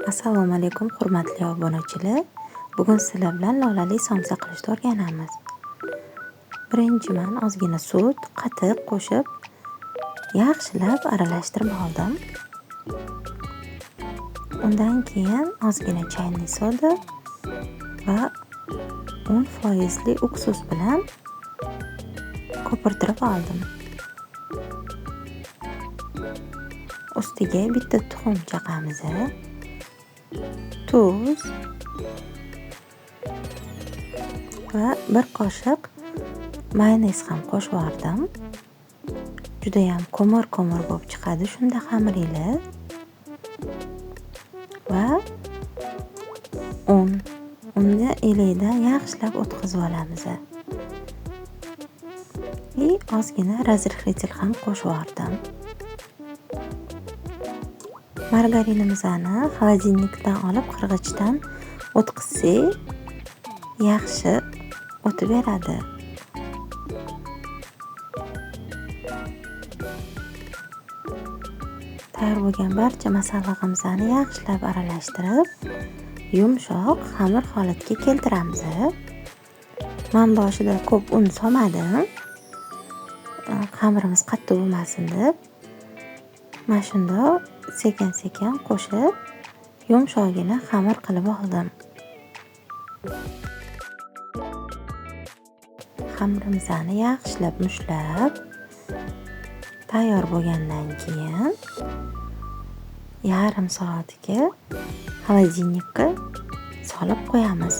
Assalomu alaykum hurmatli obunachilar. Bugun sizlar bilan lolali somsa qilishni o'rganamiz. Birinchiman ozgina sut, qatiq qo'shib yaxshilab aralashtirib oldim. Undan keyin ozgina chayli soda va 10% uksus bilan ko'pirtirib oldim. Ustiga bitta tuxum chaqamiz, tuz va bir qoshiq mayonez ham qo'shib yubordim. Juda ham ko'mir bo'lib chiqadi shunda xamiringlar. Va unni elidan yaxshilab o'tkazib olamiz. Ozgina razrixlitel ham qo'shib yubordim. Margarinimizni xolodilnikdan olib qirg'ichdan o'tkazsak yaxshi o'tib beradi. Tayyor bo'lgan barcha masalliqlarimizni yaxshilab aralashtirib, yumshoq xamir holatiga keltiramiz. Men boshida ko'p un solmadim. Xamirimiz qattiq bo'lmasin deb. Mana shunda sekin-sekin qo'shib, yumshoqgina xamir qilib oldim. Xamirimizni yaxshilab mushlab, tayyor bo'lgandan keyin yarim soatga xolodilnikka solib qo'yamiz.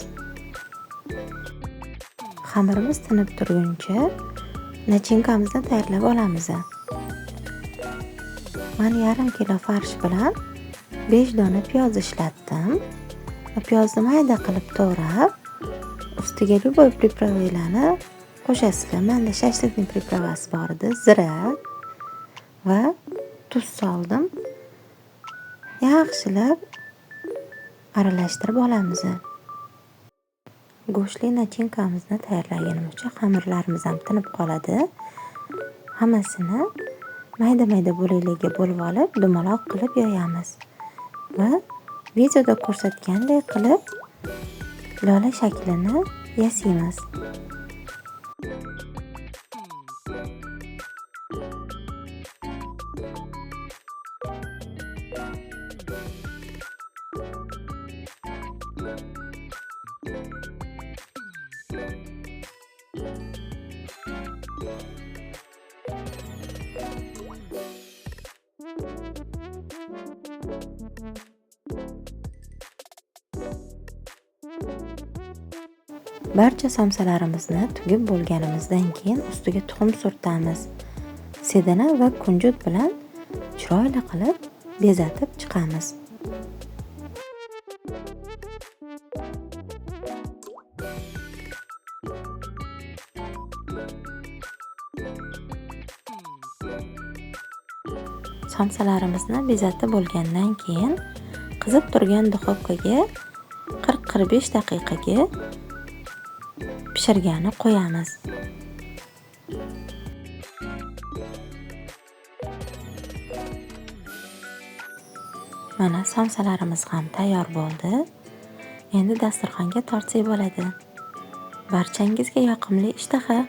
Xamirimiz tinib turguncha nachinkamizni tayyorlab olamiz. Men yarim kilo farsh bilan 5 dona piyoz ishlatdim. Piyozni mayda qilib to'g'rab, ustiga любой приправаlarni qo'shasizlar. Menda shashlikning pripravasi bor edi, zira va tuz soldim. Yaxshilab aralashtirib olamiz. Go'shtli nachinkamizni tayyorlaganimiz uchun xamirlarimiz ham tinib qoladi. Hammasini mayda bo'laklarga bo'lib olib, dumaloq qilib yoyamiz va videoda ko'rsatgandek qilib lola shaklini yasaymiz. Barcha somsalarimizni tugib bo'lganimizdan keyin ustiga tuxum surtamiz. Sedana va kunjut bilan chiroyli qilib bezatib chiqamiz. Somsalarimizni bezatib bo'lgandan keyin qizib turgan duxovkaga 40-45 daqiqaga pishirgani qo'yamiz. Mana somsalarimiz ham tayyor bo'ldi. Endi dasturxonga tortsak bo'ladi. Barchangizga yoqimli ishtaha.